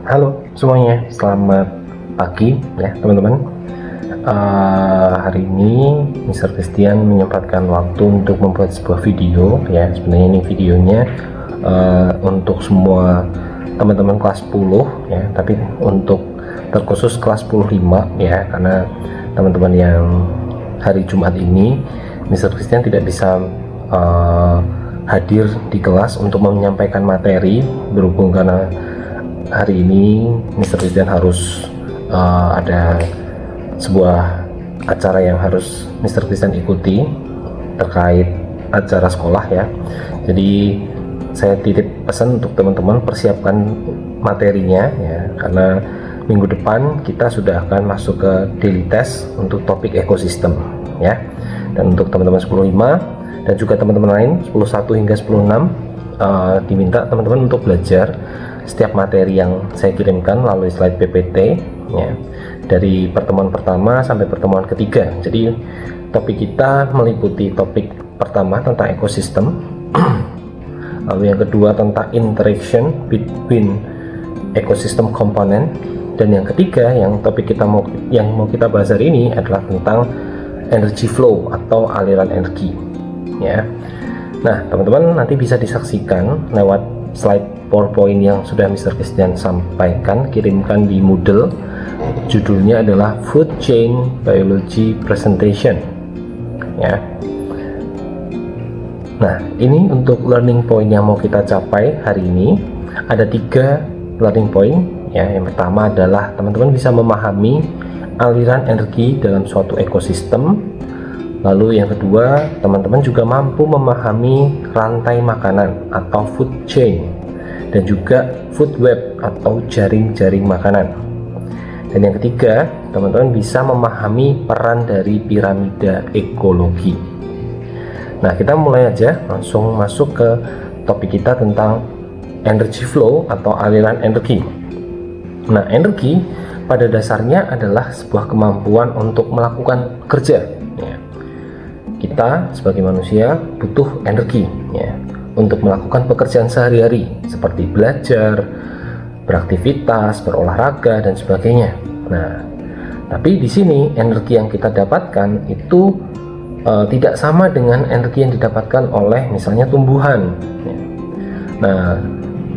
Halo semuanya, selamat pagi ya teman-teman. Hari ini Mr. Christian menyempatkan waktu untuk membuat sebuah video ya. Sebenarnya ini videonya untuk semua teman-teman kelas 10 ya, tapi untuk terkhusus kelas 10-5 ya, karena teman-teman yang hari Jumat ini Mr. Christian tidak bisa hadir di kelas untuk menyampaikan materi berhubung karena hari ini Mr. Christian harus ada sebuah acara yang harus Mr. Christian ikuti terkait acara sekolah ya. Jadi saya titip pesan untuk teman-teman persiapkan materinya ya, karena minggu depan kita sudah akan masuk ke daily test untuk topik ekosistem ya. Dan untuk teman-teman 10.5 dan juga teman-teman lain 10.1 hingga 10.6 diminta teman-teman untuk belajar setiap materi yang saya kirimkan melalui slide PPT ya, dari pertemuan pertama sampai pertemuan ketiga. Jadi topik kita meliputi topik pertama tentang ekosistem, lalu yang kedua tentang interaction between ecosystem component, dan yang ketiga yang topik kita mau kita bahas hari ini adalah tentang energy flow atau aliran energi ya. Nah teman-teman nanti bisa disaksikan lewat slide PowerPoint yang sudah Mr. Christian sampaikan, kirimkan di Moodle. Judulnya adalah Food Chain Biology Presentation ya. Nah ini untuk learning point yang mau kita capai hari ini. Ada 3 learning point ya. Yang pertama adalah teman-teman bisa memahami aliran energi dalam suatu ekosistem. Lalu yang kedua, teman-teman juga mampu memahami rantai makanan atau food chain, dan juga food web atau jaring-jaring makanan. Dan yang ketiga, teman-teman bisa memahami peran dari piramida ekologi. Nah kita mulai aja, langsung masuk ke topik kita tentang energy flow atau aliran energi. Nah energi pada dasarnya adalah sebuah kemampuan untuk melakukan kerja ya. Kita sebagai manusia butuh energi ya, untuk melakukan pekerjaan sehari-hari seperti belajar, beraktivitas, berolahraga dan sebagainya. Nah, tapi di sini energi yang kita dapatkan itu tidak sama dengan energi yang didapatkan oleh misalnya tumbuhan ya. Nah,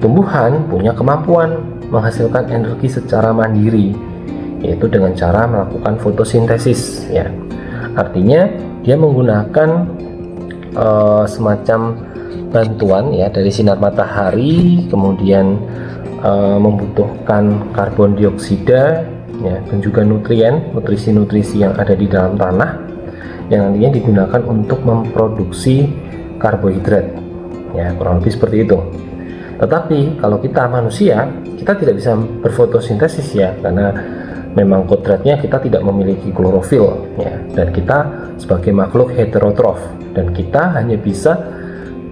tumbuhan punya kemampuan menghasilkan energi secara mandiri, yaitu dengan cara melakukan fotosintesis ya. Artinya dia menggunakan semacam bantuan ya dari sinar matahari, kemudian membutuhkan karbon dioksida ya, dan juga nutrisi-nutrisi yang ada di dalam tanah yang nantinya digunakan untuk memproduksi karbohidrat ya, kurang lebih seperti itu. Tetapi kalau kita manusia, kita tidak bisa berfotosintesis ya, karena memang kodratnya kita tidak memiliki klorofil ya, dan kita sebagai makhluk heterotrof, dan kita hanya bisa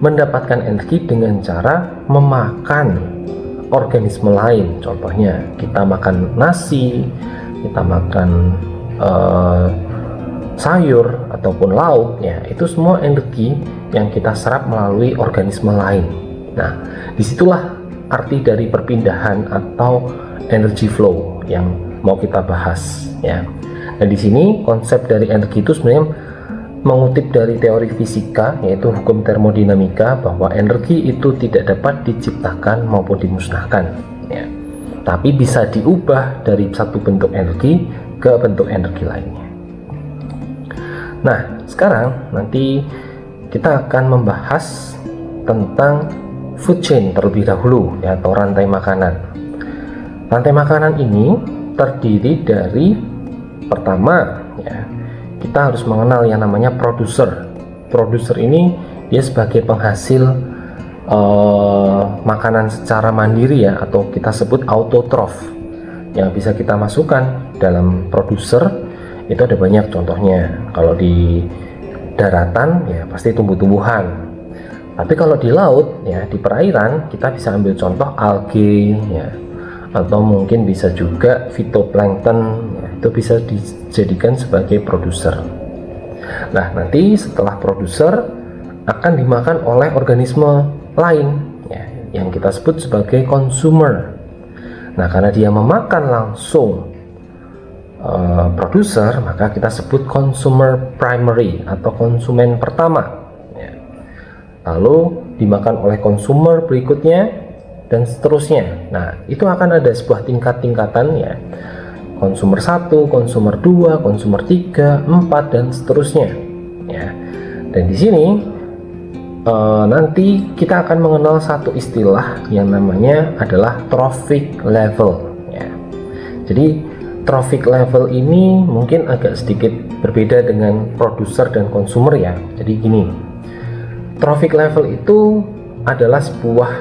mendapatkan energi dengan cara memakan organisme lain. Contohnya kita makan nasi, kita makan sayur ataupun lauk ya, itu semua energi yang kita serap melalui organisme lain. Nah disitulah arti dari perpindahan atau energy flow yang mau kita bahas ya. Nah di sini konsep dari energi itu sebenarnya mengutip dari teori fisika, yaitu hukum termodinamika, bahwa energi itu tidak dapat diciptakan maupun dimusnahkan ya, tapi bisa diubah dari satu bentuk energi ke bentuk energi lainnya. Nah sekarang nanti kita akan membahas tentang food chain terlebih dahulu ya, atau rantai makanan. Rantai makanan ini terdiri dari, pertama ya, kita harus mengenal yang namanya produser. Produser ini dia sebagai penghasil makanan secara mandiri ya, atau kita sebut autotrof, yang bisa kita masukkan dalam produser. Itu ada banyak contohnya. Kalau di daratan ya pasti tumbuh-tumbuhan, tapi kalau di laut ya, di perairan, kita bisa ambil contoh algae ya, atau mungkin bisa juga fitoplankton ya, itu bisa dijadikan sebagai produser. Nah nanti setelah produser akan dimakan oleh organisme lain ya, yang kita sebut sebagai consumer. Nah, karena dia memakan langsung produser, maka kita sebut consumer primary atau konsumen pertama. Lalu dimakan oleh consumer berikutnya dan seterusnya. Nah, itu akan ada sebuah tingkat-tingkatan ya. Consumer 1, consumer 2, consumer 3, 4 dan seterusnya. Ya. Dan di sini nanti kita akan mengenal satu istilah yang namanya adalah trophic level ya. Jadi trophic level ini mungkin agak sedikit berbeda dengan produser dan consumer ya. Jadi gini, trophic level itu adalah sebuah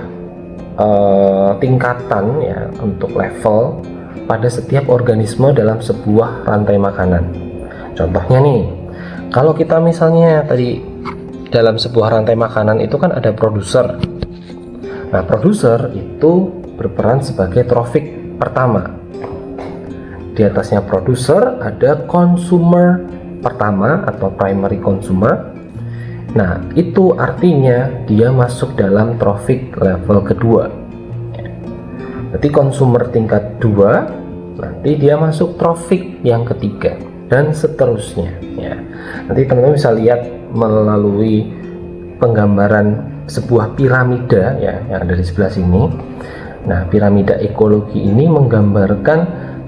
tingkatan ya untuk level pada setiap organisme dalam sebuah rantai makanan. Contohnya nih, kalau kita misalnya tadi dalam sebuah rantai makanan itu kan ada produser. Nah, produser itu berperan sebagai trophic pertama. Di atasnya produser ada consumer pertama atau primary consumer. Nah, itu artinya dia masuk dalam trophic level kedua. Nanti consumer tingkat 2, nanti dia masuk trophic yang ketiga dan seterusnya ya. Nanti teman-teman bisa lihat melalui penggambaran sebuah piramida ya yang ada di sebelah sini. Nah, piramida ekologi ini menggambarkan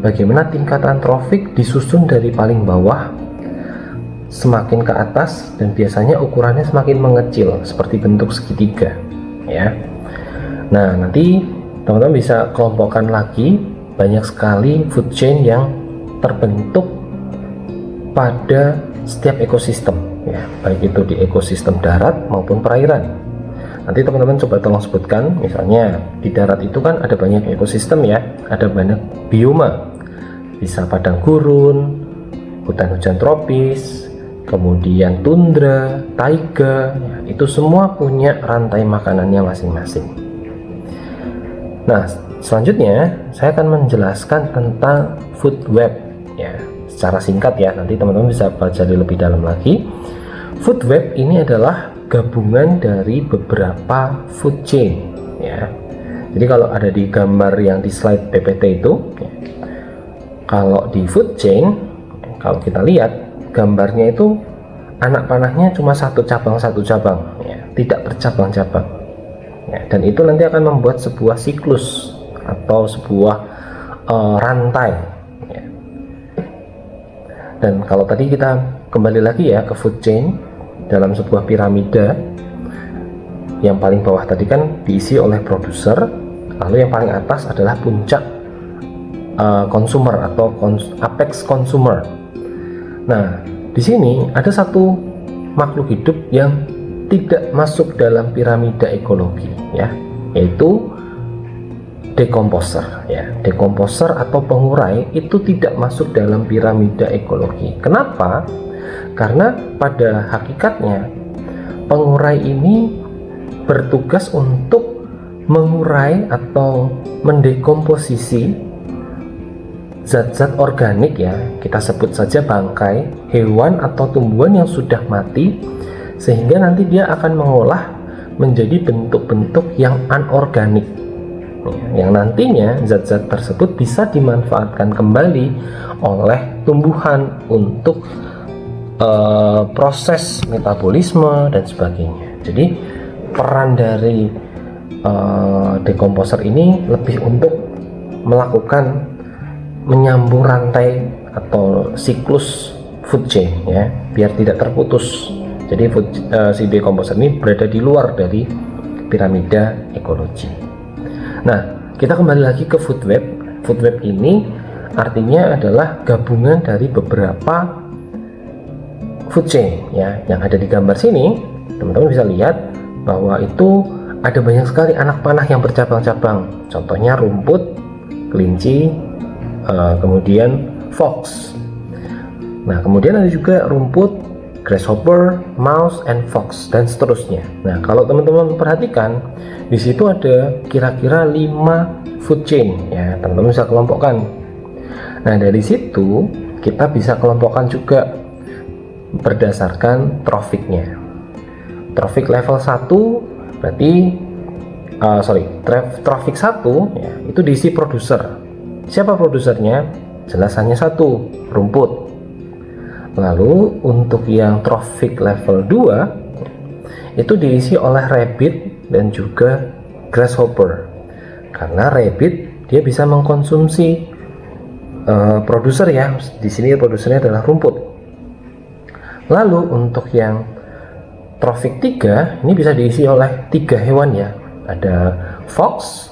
bagaimana tingkatan tropik disusun dari paling bawah semakin ke atas, dan biasanya ukurannya semakin mengecil seperti bentuk segitiga ya. Nah, nanti teman-teman bisa kelompokkan lagi, banyak sekali food chain yang terbentuk pada setiap ekosistem ya, baik itu di ekosistem darat maupun perairan. Nanti teman-teman coba tolong sebutkan, misalnya di darat itu kan ada banyak ekosistem ya, ada banyak bioma, bisa padang gurun, hutan hujan tropis, kemudian tundra, taiga ya, itu semua punya rantai makanannya masing-masing. Nah, selanjutnya saya akan menjelaskan tentang food web ya, secara singkat ya, nanti teman-teman bisa pelajari lebih dalam lagi. Food web ini adalah gabungan dari beberapa food chain ya. Jadi kalau ada di gambar yang di slide PPT itu ya, kalau di food chain, kalau kita lihat gambarnya itu anak panahnya cuma satu cabang ya, tidak bercabang-cabang ya, dan itu nanti akan membuat sebuah siklus atau sebuah rantai ya. Dan kalau tadi kita kembali lagi ya ke food chain dalam sebuah piramida, yang paling bawah tadi kan diisi oleh produser, lalu yang paling atas adalah puncak consumer atau apex consumer. Nah, di sini ada satu makhluk hidup yang tidak masuk dalam piramida ekologi ya, yaitu decomposer ya. Decomposer atau pengurai itu tidak masuk dalam piramida ekologi. Kenapa? Karena pada hakikatnya pengurai ini bertugas untuk mengurai atau mendekomposisi zat-zat organik ya, kita sebut saja bangkai hewan atau tumbuhan yang sudah mati, sehingga nanti dia akan mengolah menjadi bentuk-bentuk yang anorganik ya, yang nantinya zat-zat tersebut bisa dimanfaatkan kembali oleh tumbuhan untuk proses metabolisme dan sebagainya. Jadi peran dari decomposer ini lebih untuk melakukan menyambung rantai atau siklus food chain ya, biar tidak terputus. Jadi si decomposer ini berada di luar dari piramida ekologi. Nah, kita kembali lagi ke food web. Food web ini artinya adalah gabungan dari beberapa food chain ya, yang ada di gambar sini. Teman-teman bisa lihat bahwa itu ada banyak sekali anak panah yang bercabang-cabang. Contohnya rumput, kelinci, kemudian fox. Nah, kemudian ada juga rumput, grasshopper, mouse, and fox, dan seterusnya. Nah, kalau teman-teman perhatikan, di situ ada kira-kira 5 food chain ya, teman-teman bisa kelompokkan. Nah, dari situ kita bisa kelompokkan juga berdasarkan trofiknya. Trofik level 1 berarti traffic 1 ya, itu diisi produser. Siapa produsernya? Jelas hanya satu, rumput. Lalu untuk yang traffic level 2 itu diisi oleh rabbit dan juga grasshopper. Karena rabbit dia bisa mengkonsumsi produser ya. Di sini produsernya adalah rumput. Lalu untuk yang traffic 3 ini bisa diisi oleh 3 hewan ya. Ada fox,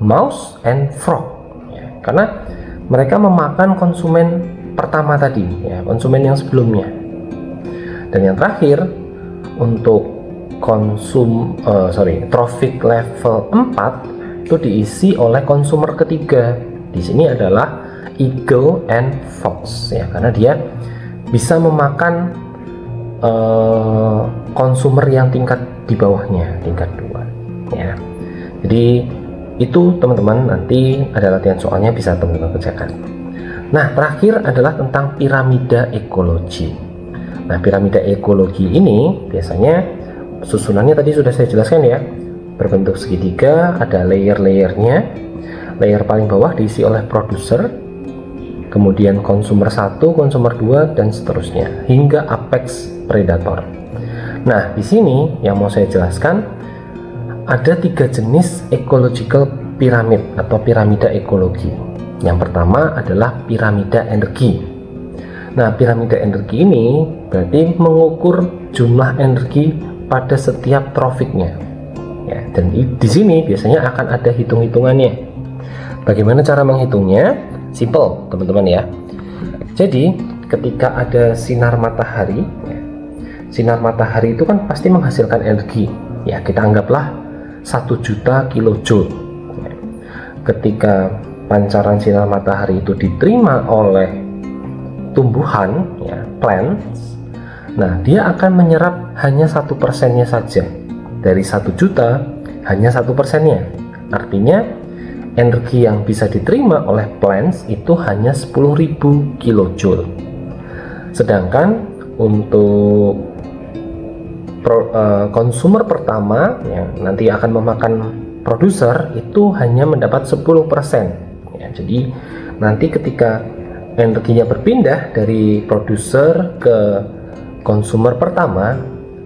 mouse, and frog ya. Karena mereka memakan konsumen pertama tadi ya, konsumen yang sebelumnya. Dan yang terakhir untuk traffic level 4 itu diisi oleh konsumer ketiga. Di sini adalah eagle and fox ya, karena dia bisa memakan konsumer yang tingkat di bawahnya, tingkat 2 ya. Jadi itu teman-teman, nanti ada latihan soalnya bisa teman-teman kerjakan. Nah, terakhir adalah tentang piramida ekologi. Nah, piramida ekologi ini biasanya susunannya tadi sudah saya jelaskan ya, berbentuk segitiga, ada layer-layernya. Layer paling bawah diisi oleh produser, kemudian konsumer 1, konsumer 2, dan seterusnya hingga apex predator. Nah, di sini yang mau saya jelaskan ada 3 jenis ecological pyramid atau piramida ekologi. Yang pertama adalah piramida energi. Nah, piramida energi ini berarti mengukur jumlah energi pada setiap trafficnya. Ya, dan di sini biasanya akan ada hitung-hitungannya. Bagaimana cara menghitungnya? Simple, teman-teman ya. Jadi, ketika ada sinar matahari, ya, sinar matahari itu kan pasti menghasilkan energi. Ya, kita anggaplah 1 juta kilojoule. Ya. Ketika pancaran sinar matahari itu diterima oleh tumbuhan, ya, plants, nah dia akan menyerap hanya 1%-nya saja. Dari 1 juta, hanya 1%-nya. Artinya, energi yang bisa diterima oleh plants itu hanya 10.000 kilojoule. Sedangkan untuk konsumer pertama ya, nanti akan memakan produser itu hanya mendapat 10% ya. Jadi nanti ketika energinya berpindah dari produser ke konsumer pertama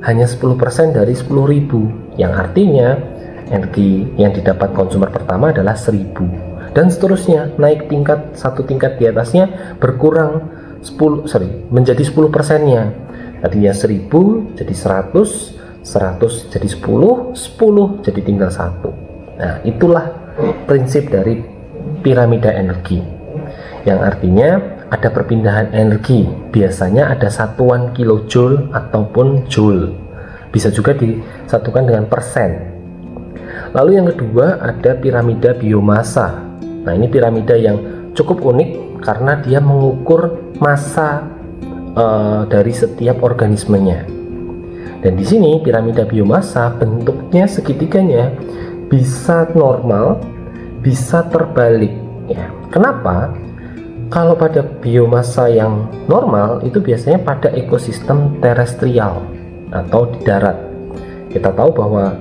hanya 10% dari 10.000, yang artinya energi yang didapat konsumer pertama adalah 1.000, dan seterusnya naik satu tingkat di atasnya berkurang menjadi 10%-nya. Tadinya 1000 jadi 100, 100 jadi 10, 10 jadi tinggal 1. Nah, itulah prinsip dari piramida energi, yang artinya ada perpindahan energi. Biasanya ada satuan kilojoule ataupun joule, bisa juga disatukan dengan persen. Lalu yang kedua ada piramida biomasa. Nah, ini piramida yang cukup unik karena dia mengukur massa dari setiap organismenya. Dan di sini piramida biomasa bentuknya segitiganya bisa normal, bisa terbalik ya. Kenapa? Kalau pada biomasa yang normal itu biasanya pada ekosistem terestrial atau di darat. Kita tahu bahwa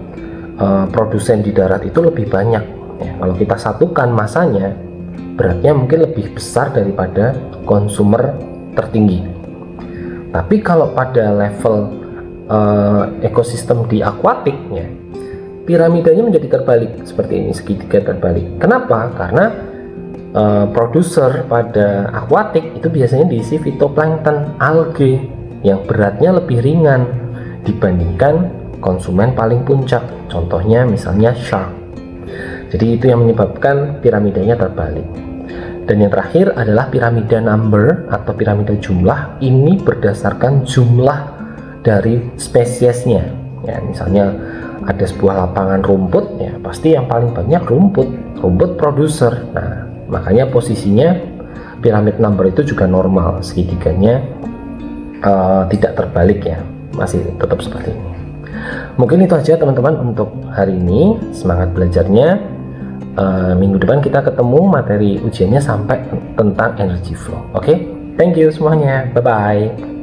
produsen di darat itu lebih banyak ya. Kalau kita satukan masanya, beratnya mungkin lebih besar daripada konsumer tertinggi. Tapi kalau pada level ekosistem di akuatik ya, piramidanya menjadi terbalik seperti ini, segitiga terbalik. Kenapa? Karena produser pada akuatik itu biasanya diisi fitoplankton, algae yang beratnya lebih ringan dibandingkan konsumen paling puncak, contohnya misalnya shark. Jadi itu yang menyebabkan piramidanya terbalik. Dan yang terakhir adalah piramida number atau piramida jumlah. Ini berdasarkan jumlah dari spesiesnya ya. Misalnya ada sebuah lapangan rumput ya, pasti yang paling banyak rumput produser. Nah, makanya posisinya piramid number itu juga normal, segitiganya tidak terbalik ya, masih tetap seperti ini. Mungkin itu aja teman-teman untuk hari ini. Semangat belajarnya. Minggu depan kita ketemu materi ujiannya sampai tentang energy flow. Oke, thank you semuanya, bye bye.